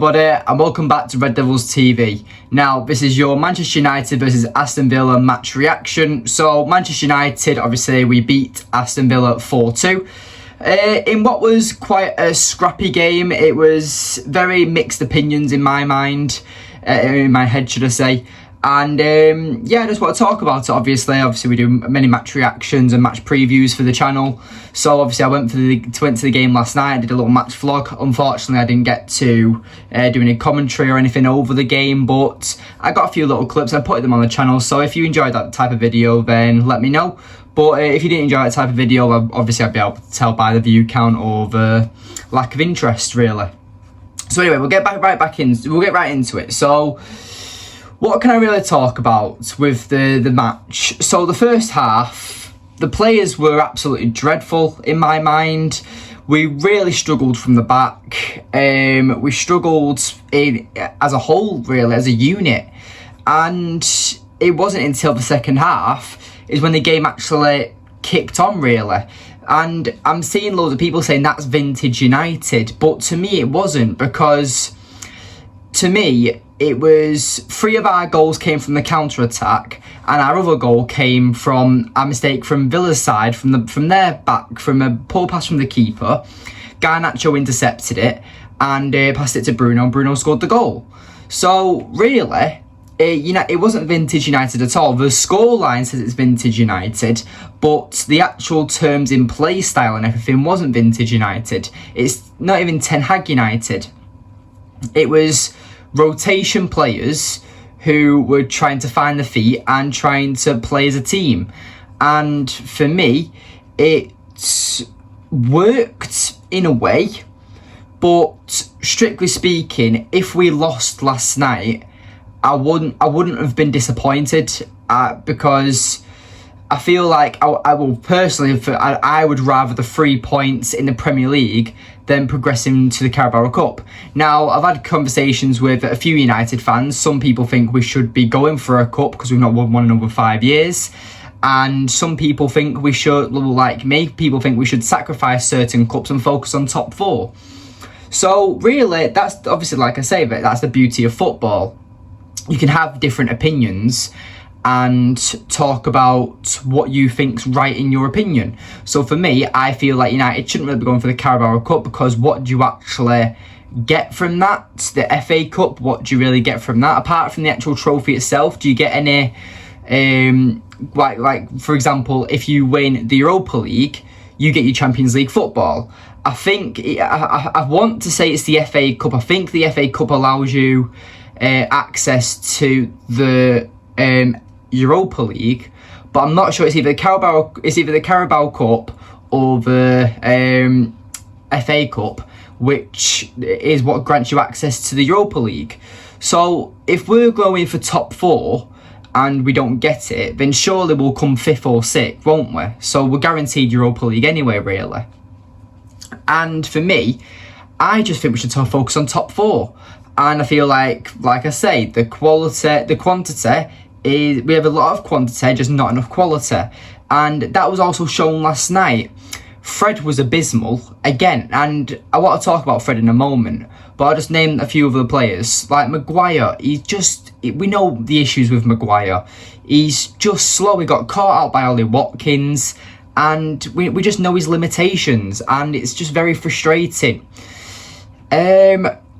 everybody, and welcome back to Red Devils TV. Now, this is your Manchester United versus Aston Villa match reaction. So, Manchester United, obviously, we beat Aston Villa 4-2. In what was quite a scrappy game. It was very mixed opinions in my mind, in my head, should I say. And yeah, I just want to talk about it. Obviously we do many match reactions and match previews for the channel. So obviously I went to the game last night. I did a little match vlog. Unfortunately, I didn't get to do any commentary or anything over the game, but I got a few little clips. I put them on the channel. So if you enjoyed that type of video, then let me know. But if you didn't enjoy that type of video, obviously I'd be able to tell by the view count or the lack of interest, really. So anyway, we'll get right into it. So, what can I really talk about with the match? So the first half, the players were absolutely dreadful in my mind. We really struggled from the back. We struggled as a whole, really, as a unit. And it wasn't until the second half is when the game actually kicked on, really. And I'm seeing loads of people saying that's vintage United. But to me, it wasn't, because to me, it was 3 of our goals came from the counter-attack, and our other goal came from a mistake from Villa's side, from their back, from a poor pass from the keeper. Garnacho intercepted it and passed it to Bruno. Bruno scored the goal. So really, it wasn't vintage United at all. The scoreline says it's vintage United, but the actual terms in play style and everything wasn't vintage United. It's not even Ten Hag United. It was rotation players who were trying to find the feet and trying to play as a team. And for me, it worked in a way, but strictly speaking, if we lost last night, I wouldn't have been disappointed, because I feel like I will personally, I would rather the 3 points in the Premier League than progressing to the Carabao Cup. Now, I've had conversations with a few United fans. Some people think we should be going for a cup because we've not won one in over 5 years. And some people think we should, like me, people think we should sacrifice certain cups and focus on top 4. So really, that's obviously, like I say, that's the beauty of football. You can have different opinions and talk about what you think's right in your opinion. So for me, I feel like United shouldn't really be going for the Carabao Cup, because what do you actually get from that? The FA Cup, what do you really get from that? Apart from the actual trophy itself, do you get any, like for example, if you win the Europa League, you get your Champions League football. I think, I want to say it's the FA Cup. I think the FA Cup allows you access to the Europa League, but I'm not sure. It's either the Carabao Cup or the FA Cup, which is what grants you access to the Europa League. So if we're going for top 4 and we don't get it, then surely we'll come 5th or 6th, won't we? So we're guaranteed Europa League anyway, really. And for me, I just think we should focus on top 4. And I feel like I say, the quantity is, we have a lot of quantity, just not enough quality. And that was also shown last night. Fred was abysmal again, and I want to talk about Fred in a moment, but I'll just name a few of the players. Like Maguire, we know the issues with Maguire. He's just slow. He got caught out by Ollie Watkins, and we just know his limitations, and it's just very frustrating.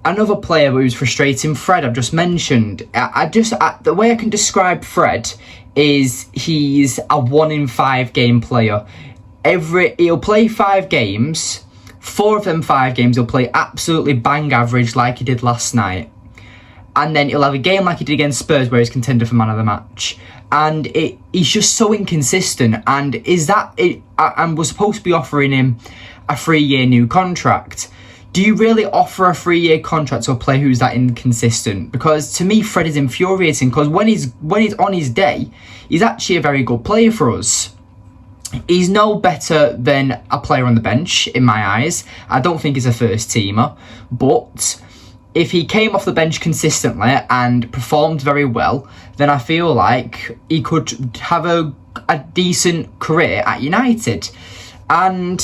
Another player who's frustrating, Fred, I've just mentioned. The way I can describe Fred is he's a 1 in 5 game player. He'll play 5 games. 4 of them 5 games he'll play absolutely bang average, like he did last night. And then he'll have a game like he did against Spurs where he's contender for man of the match. And he's just so inconsistent. And and we're supposed to be offering him a 3-year new contract. Do you really offer a 3-year contract to a player who's that inconsistent? Because to me, Fred is infuriating, because when he's on his day, he's actually a very good player for us. He's no better than a player on the bench, in my eyes. I don't think he's a first teamer. But if he came off the bench consistently and performed very well, then I feel like he could have a decent career at United. And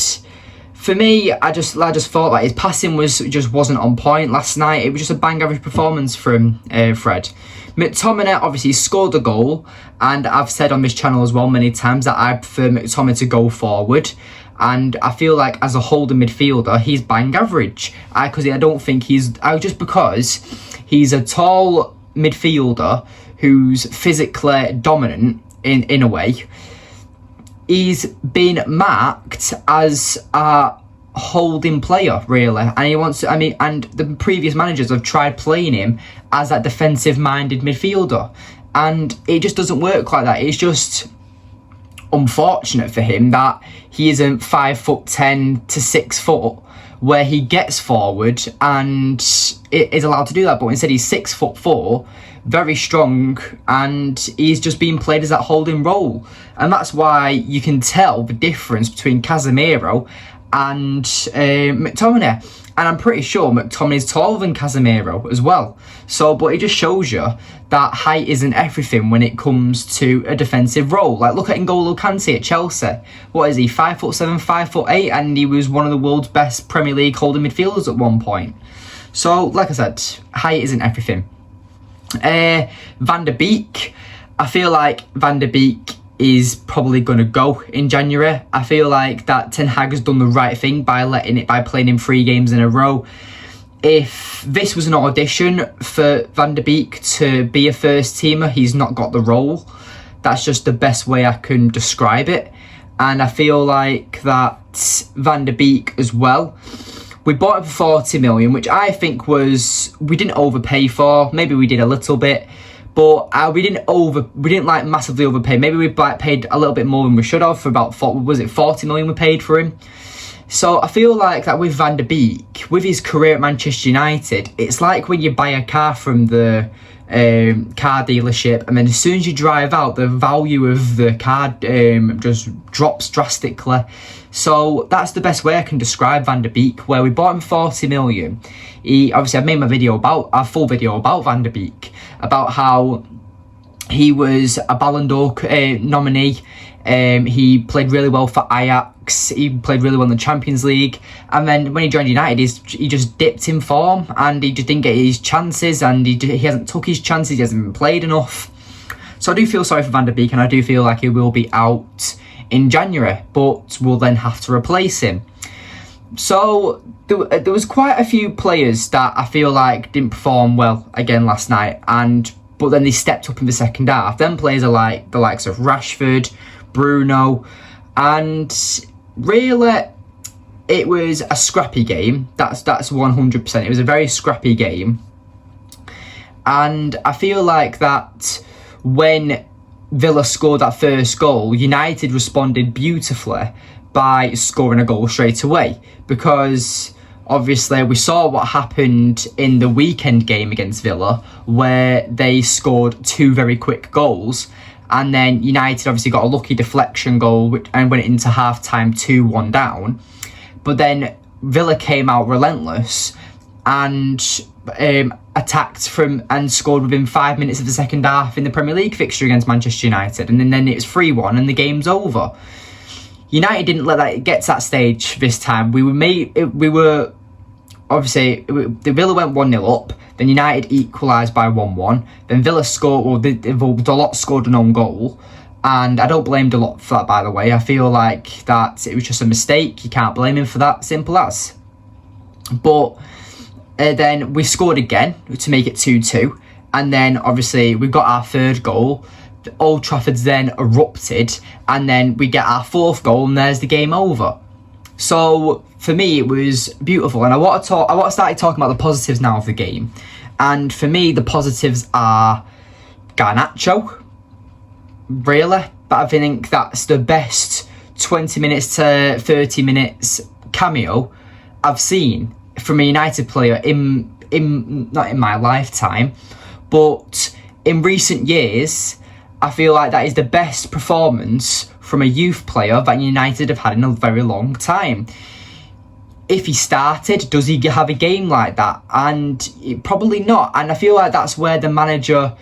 For me, I just thought like his passing just wasn't on point last night. It was just a bang average performance from Fred. McTominay obviously scored a goal, and I've said on this channel as well many times that I prefer McTominay to go forward. And I feel like as a holding midfielder, he's bang average. Because I don't think just because he's a tall midfielder who's physically dominant in a way. He's been marked as a holding player, really, and he wants to. And the previous managers have tried playing him as that defensive-minded midfielder, and it just doesn't work like that. It's just unfortunate for him that he isn't 5'10" to 6 foot, where he gets forward and is allowed to do that. But instead, he's 6'4", very strong, and he's just being played as that holding role. And that's why you can tell the difference between Casemiro and McTominay. And I'm pretty sure McTominay's taller than Casemiro as well. But it just shows you that height isn't everything when it comes to a defensive role. Like, look at N'Golo Kante at Chelsea. What is he, 5'7", 5'8", and he was one of the world's best Premier League holding midfielders at one point. So, like I said, height isn't everything. Van der Beek, I feel like Van der Beek is probably going to go in January. I feel like that Ten Hag has done the right thing by playing him 3 games in a row. If this was an audition for Van der Beek to be a first teamer, he's not got the role. That's just the best way I can describe it. And I feel like that Van der Beek as well, we bought him for 40 million, which I think we didn't overpay for. Maybe we did a little bit, but we didn't like massively overpay. Maybe we paid a little bit more than we should have for about 40 million we paid for him. So I feel like that with Van der Beek, with his career at Manchester United, it's like when you buy a car from the car dealership, and then as soon as you drive out, the value of the car just drops drastically. So that's the best way I can describe Van der Beek, where we bought him 40 million. Obviously, I've made a full video about Van der Beek, about how he was a Ballon d'Or nominee. He played really well for Ajax. He played really well in the Champions League. And then when he joined United, he just dipped in form, and he just didn't get his chances, and he hasn't took his chances. He hasn't been played enough. So I do feel sorry for Van der Beek, and I do feel like he will be out in January, but we'll then have to replace him. So there was quite a few players that I feel like didn't perform well again last night, but then they stepped up in the second half. Them players are like the likes of Rashford, Bruno, and really it was a scrappy game. That's 100%. It was a very scrappy game, and I feel like that when Villa scored that first goal, United responded beautifully by scoring a goal straight away, because obviously we saw what happened in the weekend game against Villa, where they scored 2 very quick goals, and then United obviously got a lucky deflection goal and went into half-time 2-1 down. But then Villa came out relentless and attacked and scored within 5 minutes of the second half in the Premier League fixture against Manchester United, and then it was 3-1 and the game's over. United didn't let that get to that stage this time. The Villa went 1-0 up, then United equalised by 1-1, then Villa scored, Dalot scored an own goal, and I don't blame Dalot for that, by the way. I feel like that it was just a mistake. You can't blame him for that, simple as. But then we scored again to make it 2-2, and then obviously we got our third goal. Old Trafford's then erupted, and then we get our 4th goal, and there's the game over. So for me, it was beautiful, and I want to start talking about the positives now of the game. And for me, the positives are Garnacho, really. But I think that's the best 20 minutes to 30 minutes cameo I've seen from a United player in not in my lifetime, but in recent years. I feel like that is the best performance from a youth player that United have had in a very long time. If he started, does he have a game like that? And probably not. And I feel like that's where the manager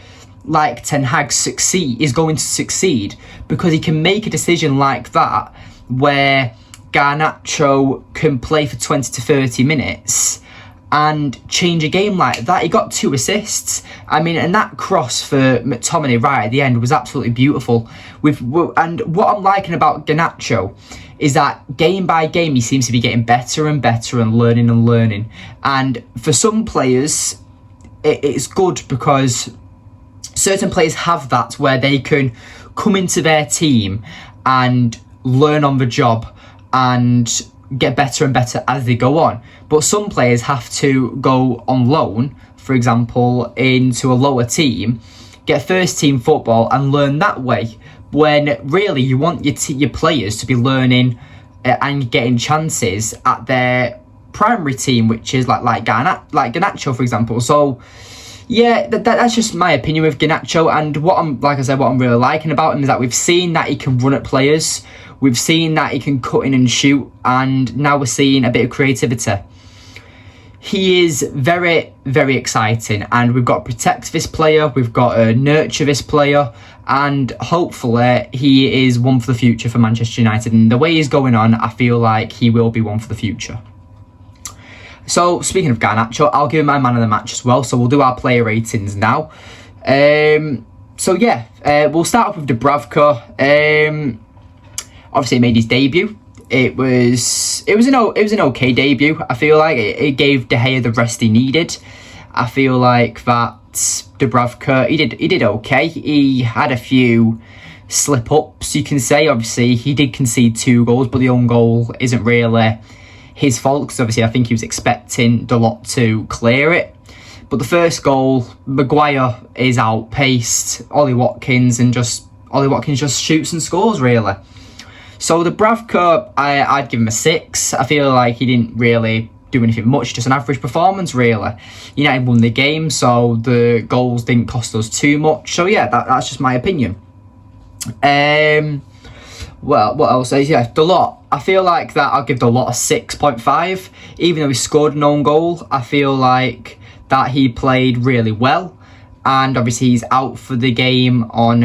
like Ten Hag is going to succeed, because he can make a decision like that where Garnacho can play for 20 to 30 minutes and change a game like that. He got 2 assists. I mean, and that cross for McTominay right at the end was absolutely beautiful. And what I'm liking about Garnacho is that game by game, he seems to be getting better and better and learning and learning. And for some players, it's good because certain players have that where they can come into their team and learn on the job and get better and better as they go on. But some players have to go on loan, for example, into a lower team, get first team football and learn that way, when really you want your players to be learning and getting chances at their primary team, which is like Garnacho, for example. So yeah, that's just my opinion with Garnacho. And what I'm really liking about him is that we've seen that he can run at players, we've seen that he can cut in and shoot, and now we're seeing a bit of creativity. He is very, very exciting, and we've got to protect this player, we've got to nurture this player, and hopefully he is one for the future for Manchester United. And the way he's going on, I feel like he will be one for the future. So, speaking of Garnacho, I'll give him my man of the match as well. So we'll do our player ratings now. We'll start off with Dubravka. Obviously, he made his debut. It was an okay debut. I feel like it gave De Gea the rest he needed. I feel like that Dubravka, he did okay. He had a few slip ups, you can say. Obviously, he did concede 2 goals, but the own goal isn't really his fault, because obviously I think he was expecting Dalot to clear it. But the first goal, Maguire is outpaced Ollie Watkins just shoots and scores, really. So the Dubravka, I'd give him a 6. I feel like he didn't really do anything much, just an average performance, really. United won the game, so the goals didn't cost us too much. So yeah, that's just my opinion. Well, what else? Yeah, Dalot. I feel like that I'll give Dalot a 6.5. Even though he scored an own goal, I feel like that he played really well. And obviously he's out for the game on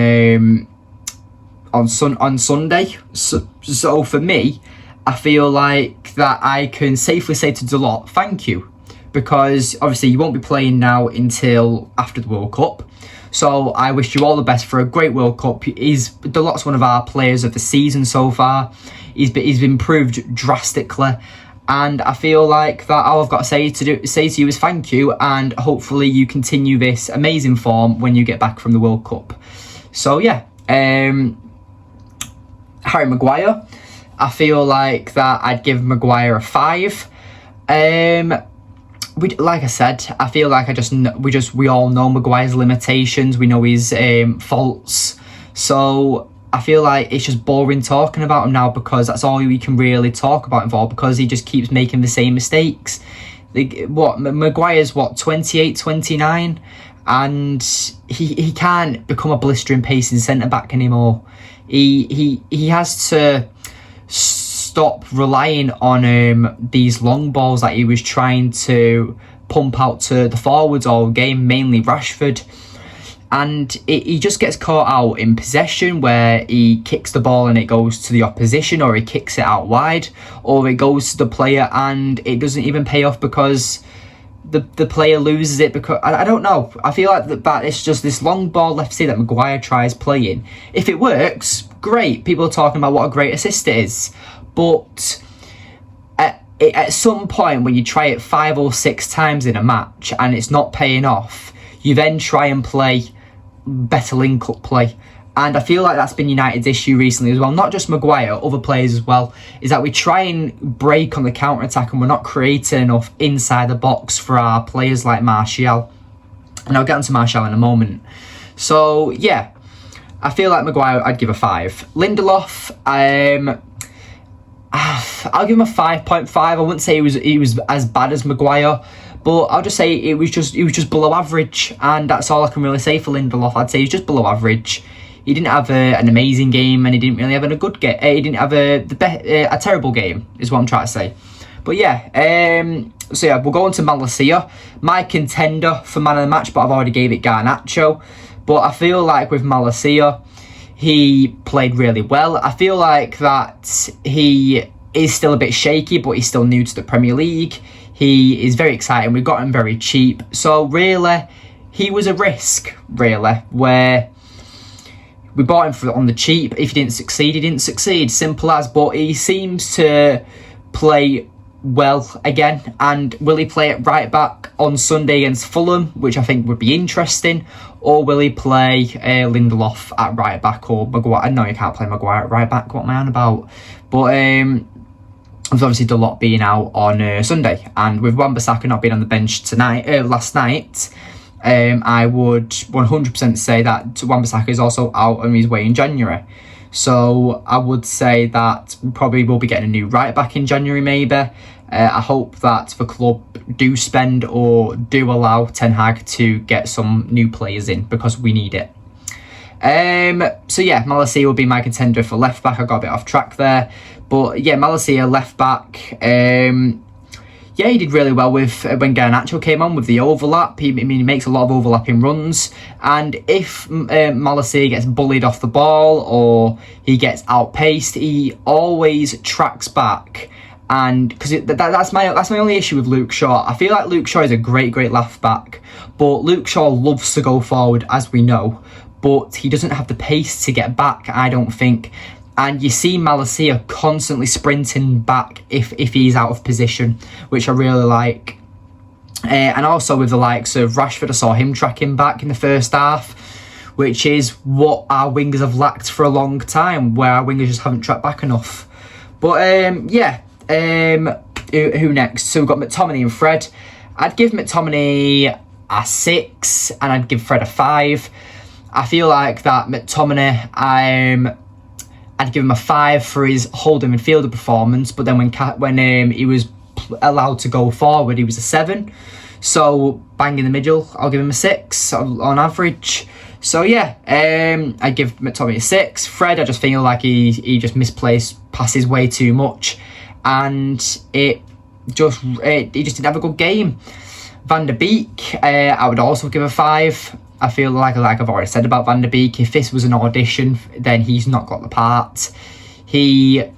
Sunday. So for me, I feel like that I can safely say to Dalot, thank you. Because obviously you won't be playing now until after the World Cup. So I wish you all the best for a great World Cup. Dalot's one of our players of the season so far. He's improved drastically, and I feel like that all I've got to say to you is thank you, and hopefully you continue this amazing form when you get back from the World Cup. So yeah, Harry Maguire. I feel like that I'd give Maguire a 5. Like I said, I feel like we all know Maguire's limitations. We know his faults. So I feel like it's just boring talking about him now, because that's all we can really talk about him for, because he just keeps making the same mistakes. Maguire's 28, 29, and he can't become a blistering pacing centre back anymore. He has to stop relying on these long balls that he was trying to pump out to the forwards all game, mainly Rashford. And he just gets caught out in possession, where he kicks the ball and it goes to the opposition, or he kicks it out wide, or it goes to the player and it doesn't even pay off because the player loses it. Because I don't know, I feel like that it's just this long ball left side that Maguire tries playing. If it works, great, people are talking about what a great assist it is. But at some point when you try it 5 or 6 times in a match and it's not paying off, you then try and play better link-up play. And I feel like that's been United's issue recently as well. Not just Maguire, other players as well. Is that we try and break on the counter-attack and we're not creating enough inside the box for our players like Martial. And I'll get onto Martial in a moment. So, yeah. I feel like Maguire, I'd give a 5. Lindelof, I'll give him a 5.5. I wouldn't say he was as bad as Maguire, but I'll just say he was just below average, and that's all I can really say for Lindelof. I'd say he's just below average. He didn't have an amazing game, and he didn't really have a good game. He didn't have a terrible game, is what I'm trying to say. But yeah, so yeah, we'll go on to Malacia, my contender for man of the match, but I've already gave it Garnacho. But I feel like with Malacia, he played really well. I feel like that he is still a bit shaky, but he's still new to the Premier League. He is very exciting. We got him very cheap. So really, he was a risk, really, where we bought him on the cheap. If he didn't succeed, he didn't succeed. Simple as. But he seems to play well again. And will he play at right back on Sunday against Fulham, which I think would be interesting? Or will he play Lindelof at right back or Maguire? No, you can't play Maguire at right back. What am I on about? But with obviously Dalot being out on Sunday, and with Wan-Bissaka not being on the bench last night, I would 100% say that Wan-Bissaka is also out on his way in January. So I would say that we probably will be getting a new right back in January, maybe. I hope that the club do spend or do allow Ten Hag to get some new players in, because we need it. So yeah, Malacia will be my contender for left back. I got a bit off track there, but yeah, Malacia left back. Yeah, he did really well with when Garnacho came on with the overlap. He makes a lot of overlapping runs, and if Malacia gets bullied off the ball or he gets outpaced, he always tracks back. And because that's my only issue with Luke Shaw. I feel like Luke Shaw is a great left back, but Luke Shaw loves to go forward, as we know, but he doesn't have the pace to get back, I don't think. And you see Malacia constantly sprinting back if he's out of position, which I really like. And also with the likes of Rashford, I saw him tracking back in the first half, which is what our wingers have lacked for a long time, where our wingers just haven't tracked back enough. But yeah, who next? So we've got McTominay and Fred. I'd give McTominay a 6 and I'd give Fred a 5. I feel like that McTominay, I'd give him a 5 for his holding midfielder performance, but then when he was allowed to go forward, he was a 7. So bang in the middle, I'll give him a 6 on average. So yeah, I give McTominay a 6. Fred, I just feel like he just misplaced passes way too much, and he just didn't have a good game. Van der Beek, I would also give a 5. I feel like I've already said about Van der Beek, if this was an audition, then he's not got the part. It's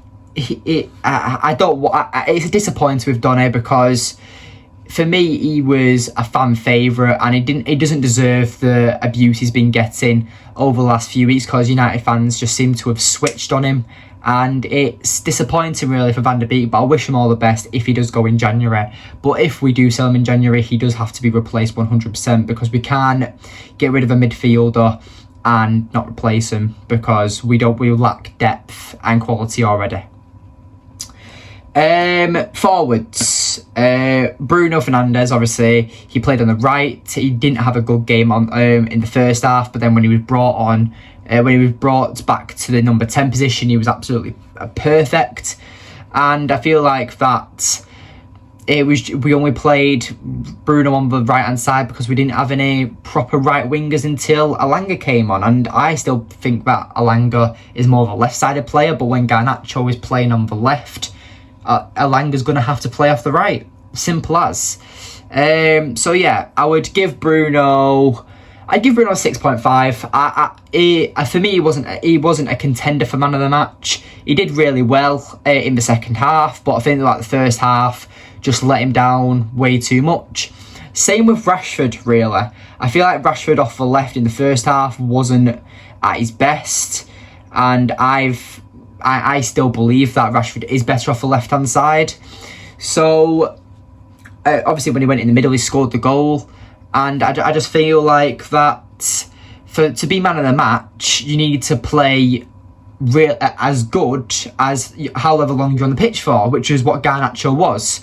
disappointing with Donny, because for me he was a fan favourite, and he doesn't deserve the abuse he's been getting over the last few weeks, because United fans just seem to have switched on him. And it's disappointing really for Van der Beek, but I wish him all the best if he does go in January. But if we do sell him in January, he does have to be replaced 100%, because we can't get rid of a midfielder and not replace him, because we lack depth and quality already. Forwards, Bruno Fernandes, obviously he played on the right. He didn't have a good game in the first half, but then when he was brought back to the number 10 position, he was absolutely perfect. And I feel like that we only played Bruno on the right hand side because we didn't have any proper right wingers until Elanga came on, and I still think that Elanga is more of a left-sided player, but when Garnacho is playing on the left, Elanga's going to have to play off the right. Simple as. So yeah, I would give Bruno... I'd give Bruno a 6.5. For me, he wasn't a contender for man of the match. He did really well in the second half, but I think like the first half just let him down way too much. Same with Rashford, really. I feel like Rashford off the left in the first half wasn't at his best, and I still believe that Rashford is better off the left-hand side. So obviously when he went in the middle, he scored the goal. And I just feel like that to be man of the match, you need to play as good as however long you're on the pitch for, which is what Garnacho was.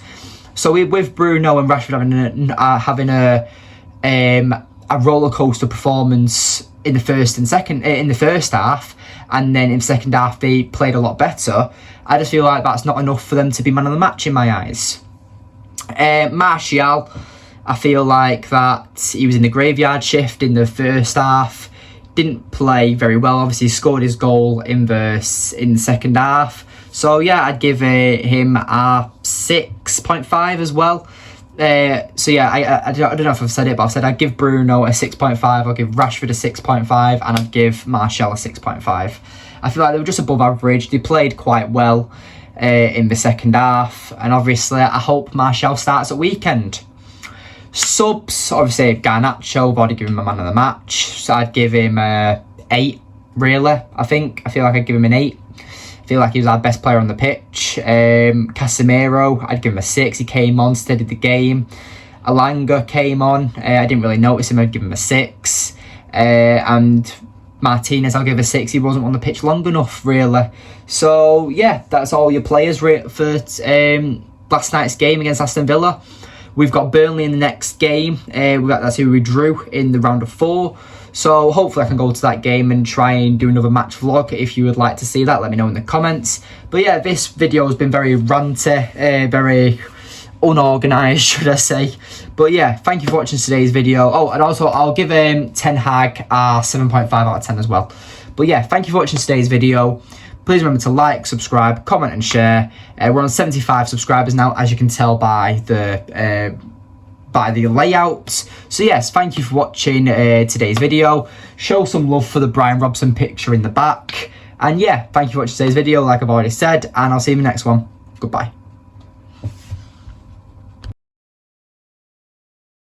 So with Bruno and Rashford having a roller coaster performance in the first half, and then in the second half they played a lot better, I just feel like that's not enough for them to be man of the match in my eyes. Martial, I feel like that he was in the graveyard shift in the first half, didn't play very well. Obviously, he scored his goal in the second half. So yeah, I'd give him a 6.5 as well. So yeah, I don't know if I've said it, but I've said I'd give Bruno a 6.5, I'll give Rashford a 6.5, and I'd give Martial a 6.5. I feel like they were just above average. They played quite well. in the second half. And obviously, I hope Martial starts at weekend. Subs, obviously, Garnacho, I've already given him a man of the match. So I'd give him 8, really, I think. I feel like I'd give him an 8. I feel like he was our best player on the pitch. Casemiro, I'd give him a 6. He came on, steadied the game. Alanga came on. I didn't really notice him. I'd give him a 6. And Martinez, I'll give a 6. He wasn't on the pitch long enough, really. So, yeah, that's all your players for last night's game against Aston Villa. We've got Burnley in the next game. That's who we drew in the round of 4. So hopefully I can go to that game and try and do another match vlog. If you would like to see that, let me know in the comments. But yeah, this video has been very ranty, very unorganised, should I say. But yeah, thank you for watching today's video. Oh, and also I'll give Ten Hag a 7.5 out of 10 as well. But yeah, thank you for watching today's video. Please remember to like, subscribe, comment and share. We're on 75 subscribers now, as you can tell by the layout. So yes, thank you for watching today's video. Show some love for the Brian Robson picture in the back. And yeah, thank you for watching today's video, like I've already said. And I'll see you in the next one. Goodbye.